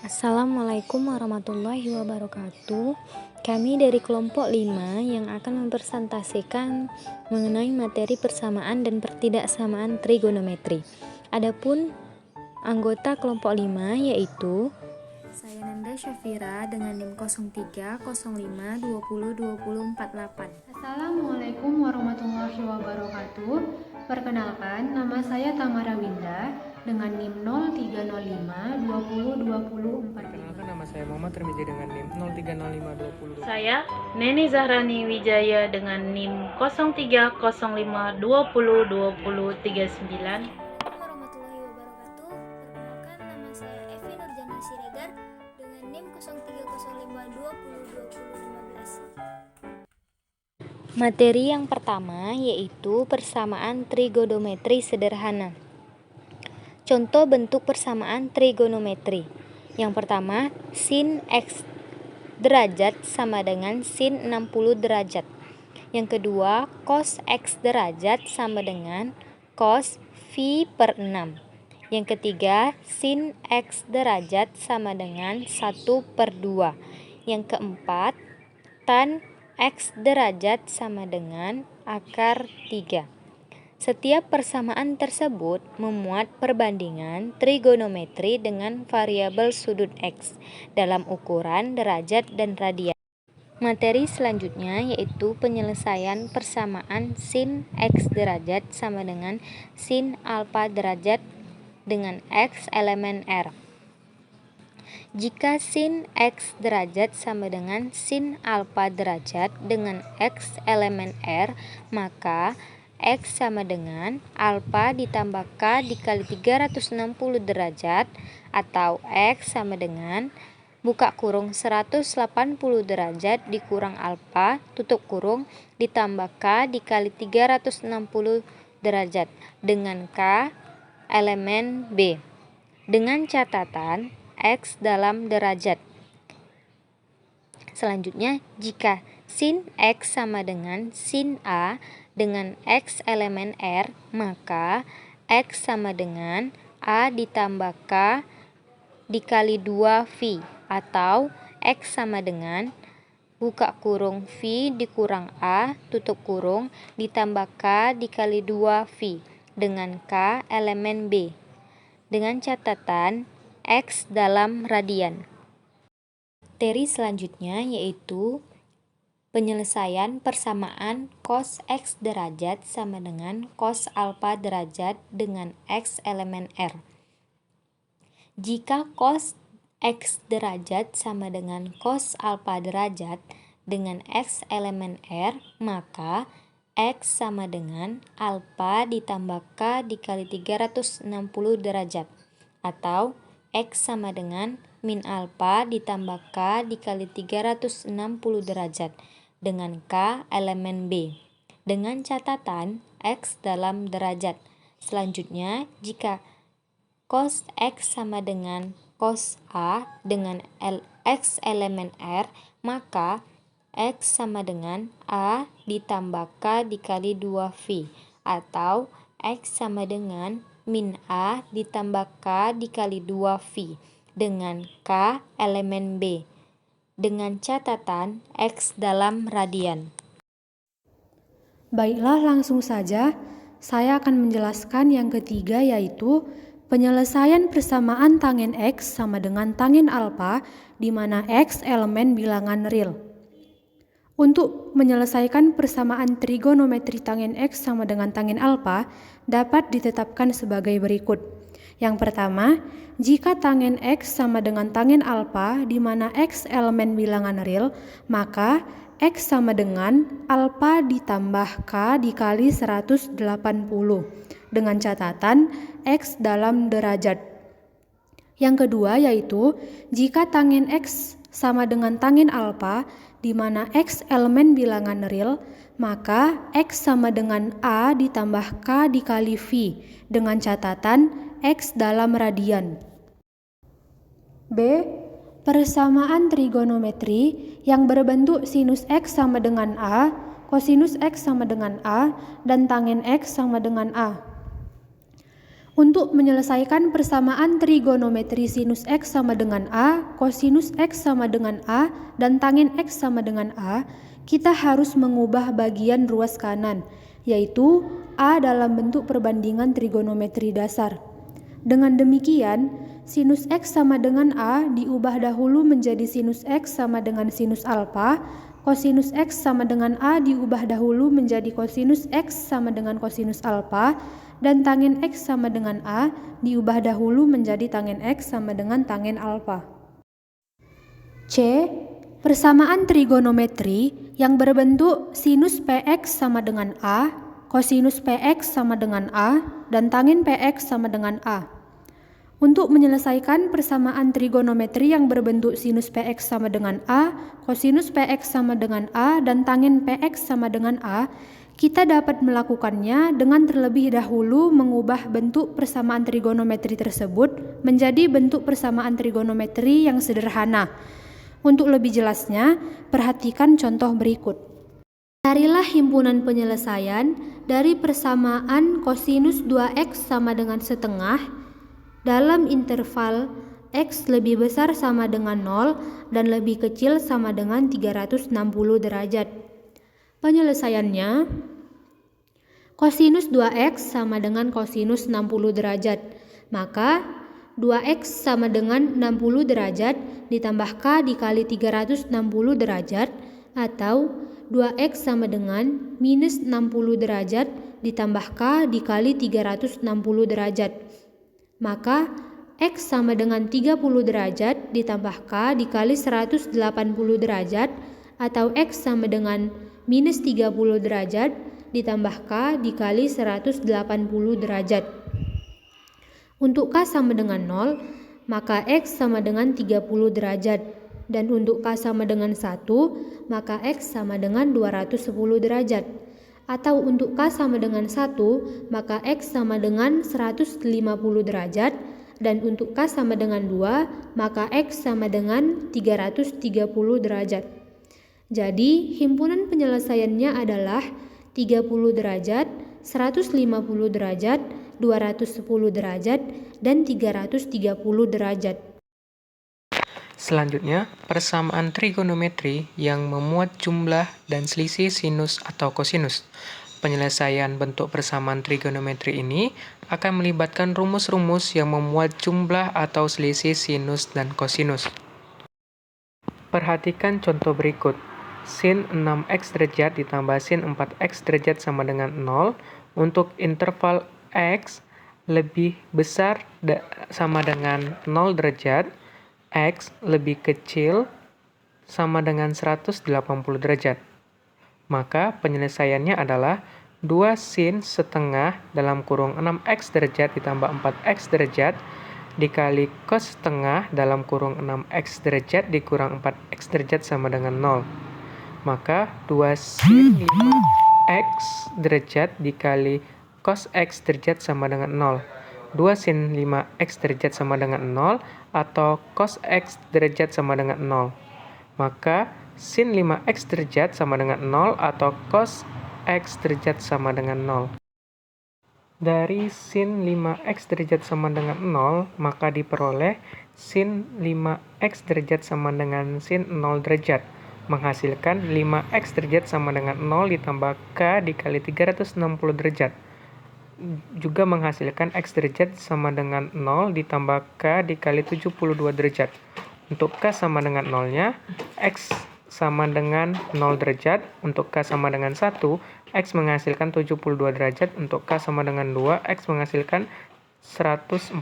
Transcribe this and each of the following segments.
Assalamualaikum warahmatullahi wabarakatuh. Kami dari kelompok 5 yang akan mempresentasikan mengenai materi persamaan dan pertidaksamaan trigonometri. Adapun anggota kelompok 5 yaitu saya Nanda Syafira dengan NIM 03 05 20 20 48. Assalamualaikum warahmatullahi wabarakatuh. Perkenalkan, nama saya Tamara Winda dengan NIM 0305 20 20 45. Perkenalkan, nama saya Muhammad Tirmizi dengan NIM 0305 20. Saya Neni Zahrani Wijaya dengan NIM 0305 20 20 39. Warahmatullahi wabarakatuh. Perkenalkan, nama saya Evi Nurjana Siregar dengan NIM 0305 20 20 15. Materi yang pertama yaitu persamaan trigonometri sederhana. Contoh bentuk persamaan trigonometri. Yang pertama, sin X derajat sama dengan sin 60 derajat. Yang kedua, cos X derajat sama dengan cos phi per 6. Yang ketiga, sin X derajat sama dengan 1/2. Yang keempat, tan X derajat sama dengan akar 3. Setiap persamaan tersebut memuat perbandingan trigonometri dengan variabel sudut X dalam ukuran derajat dan radian. Materi selanjutnya yaitu penyelesaian persamaan sin X derajat sama dengan sin alfa derajat dengan X elemen R. Jika sin X derajat sama dengan sin alfa derajat dengan X elemen R, maka X sama dengan alfa ditambah K dikali 360 derajat atau X sama dengan buka kurung 180 derajat dikurang alfa tutup kurung ditambah K dikali 360 derajat dengan K elemen B. Dengan catatan X dalam derajat. Selanjutnya, jika sin X sama dengan sin A dengan X elemen R, maka X sama dengan A ditambah K dikali 2 phi atau X sama dengan buka kurung phi dikurang A tutup kurung ditambah K dikali 2 phi dengan K elemen B. Dengan catatan X dalam radian. Materi selanjutnya yaitu penyelesaian persamaan cos X derajat sama dengan cos alfa derajat dengan X elemen R. Jika cos X derajat sama dengan cos alfa derajat dengan X elemen R, maka X sama dengan alfa ditambah K dikali 360 derajat atau X sama dengan min alfa ditambah K dikali 360 derajat dengan K elemen B. Dengan catatan X dalam derajat. Selanjutnya, jika cos X sama dengan cos A dengan X elemen R, maka X sama dengan A ditambah K dikali 2 phi atau X sama dengan min A ditambah K dikali 2 phi dengan K elemen B. Dengan catatan X dalam radian. Baiklah, langsung saja saya akan menjelaskan yang ketiga yaitu penyelesaian persamaan tangen X sama dengan tangen alfa di mana X elemen bilangan real. Untuk menyelesaikan persamaan trigonometri tangen X sama dengan tangen alfa dapat ditetapkan sebagai berikut. Yang pertama, jika tangen X sama dengan tangen alfa di mana X elemen bilangan real, maka X sama dengan alfa ditambah K dikali 180 dengan catatan X dalam derajat. Yang kedua yaitu jika tangen X sama dengan tangen alfa di mana X elemen bilangan real, maka X sama dengan A ditambah K dikali phi dengan catatan X dalam radian. B. Persamaan trigonometri yang berbentuk sinus X sama dengan A, kosinus X sama dengan A, dan tangen X sama dengan A. Untuk menyelesaikan persamaan trigonometri sinus X sama dengan A, kosinus X sama dengan A, dan tangent X sama dengan A, kita harus mengubah bagian ruas kanan, yaitu A dalam bentuk perbandingan trigonometri dasar. Dengan demikian, sinus X sama dengan A diubah dahulu menjadi sinus X sama dengan sinus alfa, kosinus X sama dengan A diubah dahulu menjadi kosinus X sama dengan kosinus alfa, dan tangent X sama dengan A diubah dahulu menjadi tangent X sama dengan tangent alfa. C. Persamaan trigonometri yang berbentuk sinus PX sama dengan A, kosinus PX sama dengan A, dan tangent PX sama dengan A. Untuk menyelesaikan persamaan trigonometri yang berbentuk sinus PX sama dengan A, kosinus PX sama dengan A, dan tangent PX sama dengan A, kita dapat melakukannya dengan terlebih dahulu mengubah bentuk persamaan trigonometri tersebut menjadi bentuk persamaan trigonometri yang sederhana. Untuk lebih jelasnya, perhatikan contoh berikut. Carilah himpunan penyelesaian dari persamaan kosinus 2x sama dengan setengah dalam interval x lebih besar sama dengan 0 dan lebih kecil sama dengan 360 derajat. Penyelesaiannya, kosinus 2x sama dengan kosinus 60 derajat. Maka 2x sama dengan 60 derajat ditambah k dikali 360 derajat, atau 2x sama dengan minus 60 derajat ditambah k dikali 360 derajat. Maka x sama dengan 30 derajat ditambah k dikali 180 derajat, atau x sama dengan minus 30 derajat ditambah k dikali 180 derajat. Untuk k sama dengan 0, maka x sama dengan 30 derajat. Dan untuk k sama dengan 1, maka x sama dengan 210 derajat. Atau untuk k sama dengan 1, maka x sama dengan 150 derajat. Dan untuk k sama dengan 2, maka x sama dengan 330 derajat. Jadi, himpunan penyelesaiannya adalah 30 derajat, 150 derajat, 210 derajat, dan 330 derajat. Selanjutnya, persamaan trigonometri yang memuat jumlah dan selisih sinus atau kosinus. Penyelesaian bentuk persamaan trigonometri ini akan melibatkan rumus-rumus yang memuat jumlah atau selisih sinus dan kosinus. Perhatikan contoh berikut. Sin 6x derajat ditambah sin 4x derajat sama dengan 0 untuk interval x lebih besar sama dengan 0 derajat, x lebih kecil sama dengan 180 derajat. Maka penyelesaiannya adalah 2 sin setengah dalam kurung 6x derajat ditambah 4x derajat dikali cos setengah dalam kurung 6x derajat dikurang 4x derajat sama dengan 0. Maka 2 sin 5x derajat dikali cos x derajat sama dengan 0. 2 sin 5x derajat sama dengan 0 atau cos x derajat sama dengan 0. Maka sin 5x derajat sama dengan 0 atau cos x derajat sama dengan 0. Dari sin 5x derajat sama dengan 0, maka diperoleh sin 5x derajat sama dengan sin 0 derajat. Menghasilkan 5x derajat sama dengan 0 ditambah k dikali 360 derajat. Juga menghasilkan x derajat sama dengan 0 ditambah k dikali 72 derajat. Untuk k sama dengan 0-nya, x sama dengan 0 derajat. Untuk k sama dengan 1, x menghasilkan 72 derajat. Untuk k sama dengan 2, x menghasilkan 144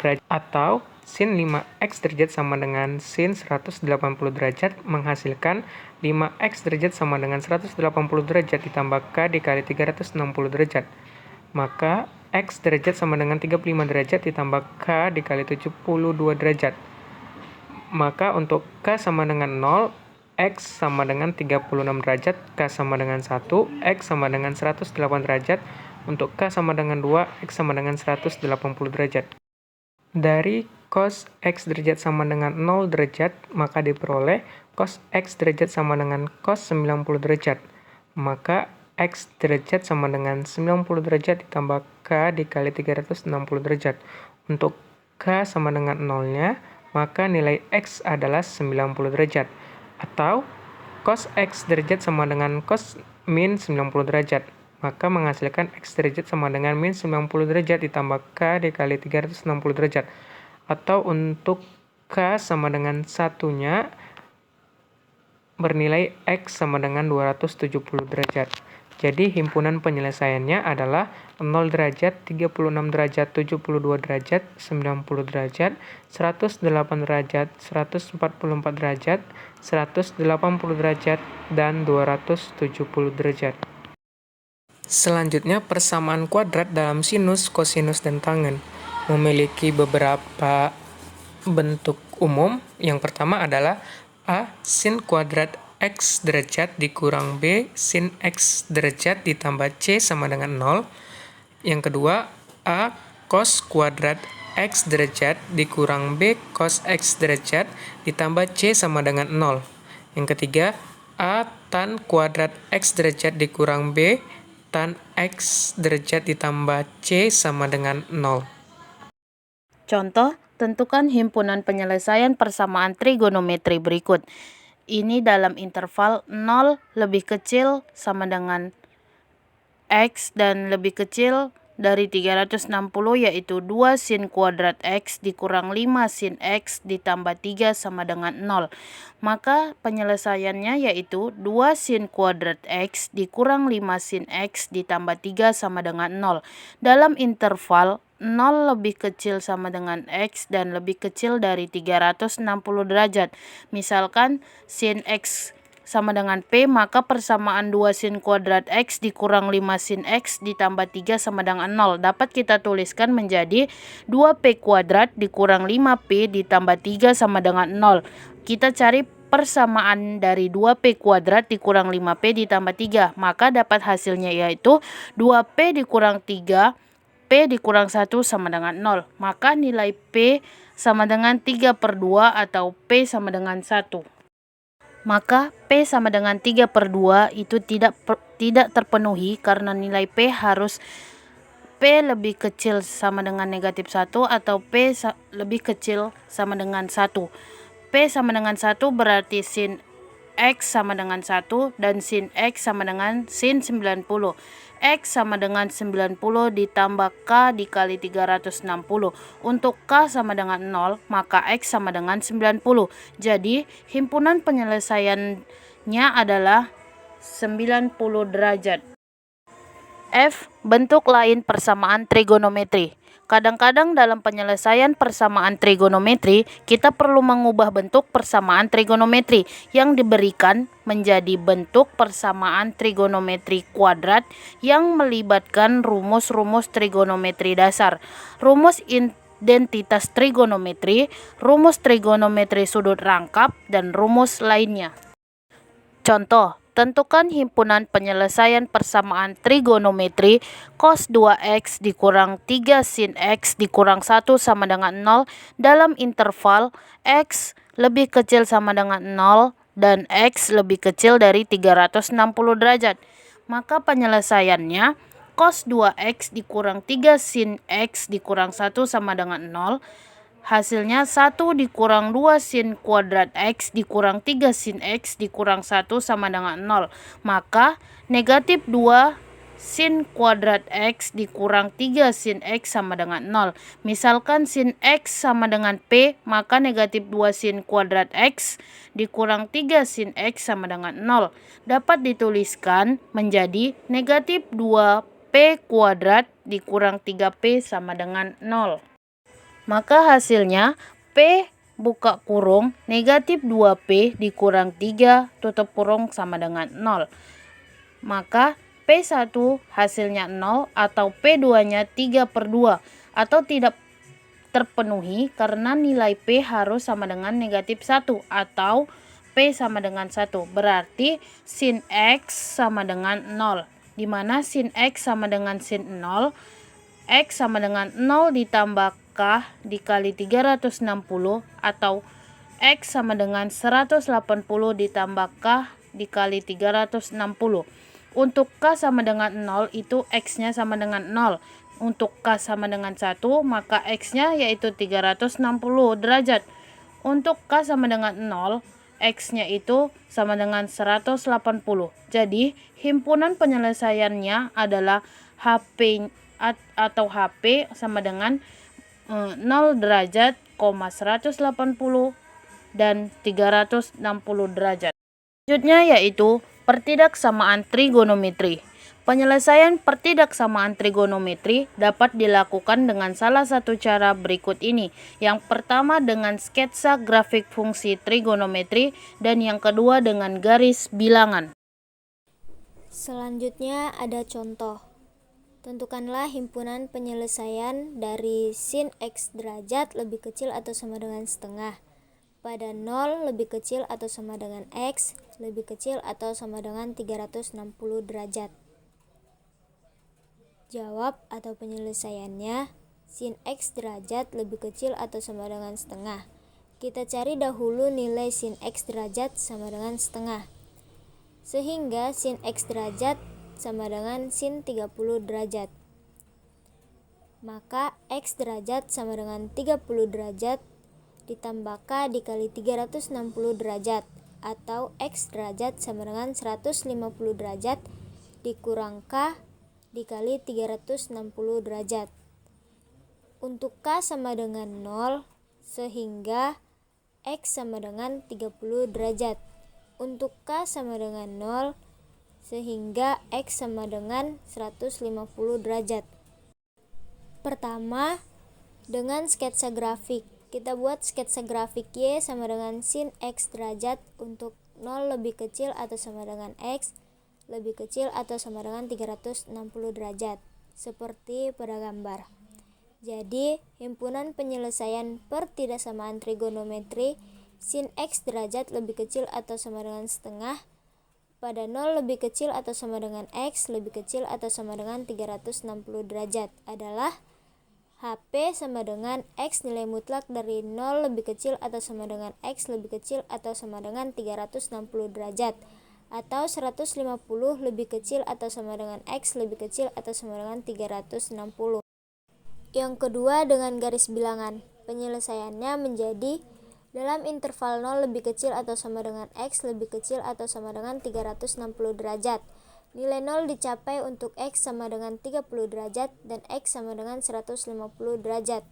derajat. Atau sin 5x derajat sama dengan sin 180 derajat menghasilkan 5x derajat sama dengan 180 derajat ditambah k dikali 360 derajat. Maka x derajat sama dengan 35 derajat ditambah k dikali 72 derajat. Maka untuk k sama dengan 0, x sama dengan 36 derajat, k sama dengan 1, x sama dengan 108 derajat. Untuk k sama dengan 2, x sama dengan 180 derajat. Dari cos x derajat sama dengan 0 derajat, maka diperoleh cos x derajat sama dengan cos 90 derajat. Maka X derajat sama dengan 90 derajat ditambah K dikali 360 derajat. Untuk K sama dengan 0-nya, maka nilai X adalah 90 derajat. Atau cos X derajat sama dengan cos min 90 derajat. Maka menghasilkan X derajat sama dengan min 90 derajat ditambah K dikali 360 derajat. Atau untuk K sama dengan 1-nya, bernilai X sama dengan 270 derajat. Jadi himpunan penyelesaiannya adalah 0 derajat, 36 derajat, 72 derajat, 90 derajat, 108 derajat, 144 derajat, 180 derajat, dan 270 derajat. Selanjutnya, persamaan kuadrat dalam sinus, kosinus, dan tangen memiliki beberapa bentuk umum. Yang pertama adalah A sin kuadrat X derajat dikurang B sin X derajat ditambah C sama dengan 0. Yang kedua, A cos kuadrat X derajat dikurang B cos X derajat ditambah C sama dengan 0. Yang ketiga, A tan kuadrat X derajat dikurang B tan X derajat ditambah C sama dengan 0. Contoh, tentukan himpunan penyelesaian persamaan trigonometri berikut. Ini dalam interval 0 lebih kecil sama dengan X dan lebih kecil dari 360, yaitu 2 sin kuadrat X dikurang 5 sin X ditambah 3 sama dengan 0. Maka penyelesaiannya yaitu 2 sin kuadrat X dikurang 5 sin X ditambah 3 sama dengan 0. Dalam interval 0 lebih kecil sama dengan X dan lebih kecil dari 360 derajat. Misalkan sin X sama dengan P, maka persamaan 2 sin kuadrat X dikurang 5 sin X ditambah 3 sama dengan 0 dapat kita tuliskan menjadi 2P kuadrat dikurang 5P ditambah 3 sama dengan 0. Kita cari persamaan dari 2P kuadrat dikurang 5P ditambah 3, maka dapat hasilnya yaitu 2P dikurang 3 P dikurang 1 sama dengan 0. Maka nilai P sama dengan 3/2 atau P sama dengan 1. Maka P sama dengan 3/2 itu tidak terpenuhi karena nilai P harus P lebih kecil sama dengan negatif 1 atau P lebih kecil sama dengan 1. P sama dengan 1 berarti sin X sama dengan 1 dan sin X sama dengan sin 90. X sama dengan 90 ditambah K dikali 360. Untuk K sama dengan 0, maka X sama dengan 90. Jadi, himpunan penyelesaiannya adalah 90 derajat. F. Bentuk lain persamaan trigonometri. Kadang-kadang dalam penyelesaian persamaan trigonometri, kita perlu mengubah bentuk persamaan trigonometri yang diberikan menjadi bentuk persamaan trigonometri kuadrat yang melibatkan rumus-rumus trigonometri dasar, rumus identitas trigonometri, rumus trigonometri sudut rangkap, dan rumus lainnya. Contoh, tentukan himpunan penyelesaian persamaan trigonometri cos 2x dikurang 3 sin x dikurang 1 sama dengan 0 dalam interval x lebih kecil sama dengan 0 dan x lebih kecil dari 360 derajat. Maka penyelesaiannya cos 2x dikurang 3 sin x dikurang 1 sama dengan 0. Hasilnya 1 dikurang 2 sin kuadrat X dikurang 3 sin X dikurang 1 sama dengan 0. Maka negatif 2 sin kuadrat X dikurang 3 sin X sama dengan 0. Misalkan sin X sama dengan P, maka negatif 2 sin kuadrat X dikurang 3 sin X sama dengan 0. Dapat dituliskan menjadi negatif 2P kuadrat dikurang 3P sama dengan 0. Maka hasilnya P buka kurung negatif 2P dikurang 3 tutup kurung sama dengan 0. Maka P1 hasilnya 0 atau P2-nya 3/2 atau tidak terpenuhi karena nilai P harus sama dengan negatif 1 atau P sama dengan 1. Berarti sin X sama dengan 0, di mana sin X sama dengan sin 0, X sama dengan 0 ditambah K dikali 360 atau X sama dengan 180 ditambah K dikali 360. Untuk K sama dengan 0 itu X-nya sama dengan 0. Untuk K sama dengan 1 maka X-nya yaitu 360 derajat. Untuk K sama dengan 0, X-nya itu sama dengan 180. Jadi himpunan penyelesaiannya adalah HP atau HP sama dengan 0 derajat, 180 dan 360 derajat. Selanjutnya yaitu pertidaksamaan trigonometri. Penyelesaian pertidaksamaan trigonometri dapat dilakukan dengan salah satu cara berikut ini. Yang pertama dengan sketsa grafik fungsi trigonometri dan yang kedua dengan garis bilangan. Selanjutnya ada contoh. Tentukanlah himpunan penyelesaian dari sin X derajat lebih kecil atau sama dengan setengah pada 0 lebih kecil atau sama dengan X lebih kecil atau sama dengan 360 derajat. Jawab atau penyelesaiannya, sin X derajat lebih kecil atau sama dengan setengah. Kita cari dahulu nilai sin X derajat sama dengan setengah. Sehingga sin X derajat sama dengan sin 30 derajat. Maka X derajat sama dengan 30 derajat ditambah K dikali 360 derajat atau X derajat sama dengan 150 derajat dikurang K dikali 360 derajat. Untuk K sama dengan 0 sehingga X sama dengan 30 derajat. Untuk K sama dengan 0 sehingga X sama dengan 150 derajat. Pertama, dengan sketsa grafik. Kita buat sketsa grafik Y sama dengan sin X derajat untuk 0 lebih kecil atau sama dengan X lebih kecil atau sama dengan 360 derajat, seperti pada gambar. Jadi, himpunan penyelesaian pertidaksamaan trigonometri sin X derajat lebih kecil atau sama dengan setengah pada 0 lebih kecil atau sama dengan X lebih kecil atau sama dengan 360 derajat adalah HP sama dengan X nilai mutlak dari 0 lebih kecil atau sama dengan X lebih kecil atau sama dengan 360 derajat atau 150 lebih kecil atau sama dengan X lebih kecil atau sama dengan 360. Yang kedua dengan garis bilangan. Penyelesaiannya menjadi dalam interval 0 lebih kecil atau sama dengan X lebih kecil atau sama dengan 360 derajat. Nilai 0 dicapai untuk X sama dengan 30 derajat dan X sama dengan 150 derajat.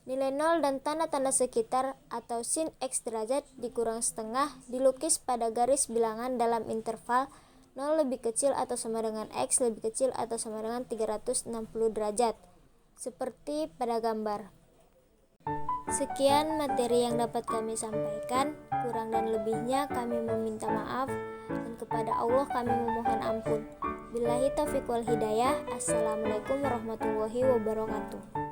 Nilai 0 dan tanda-tanda sekitar atau sin X derajat dikurang setengah dilukis pada garis bilangan dalam interval 0 lebih kecil atau sama dengan X lebih kecil atau sama dengan 360 derajat, seperti pada gambar. Sekian materi yang dapat kami sampaikan, kurang dan lebihnya kami meminta maaf dan kepada Allah kami memohon ampun. Billahi taufiq wal hidayah. Assalamualaikum warahmatullahi wabarakatuh.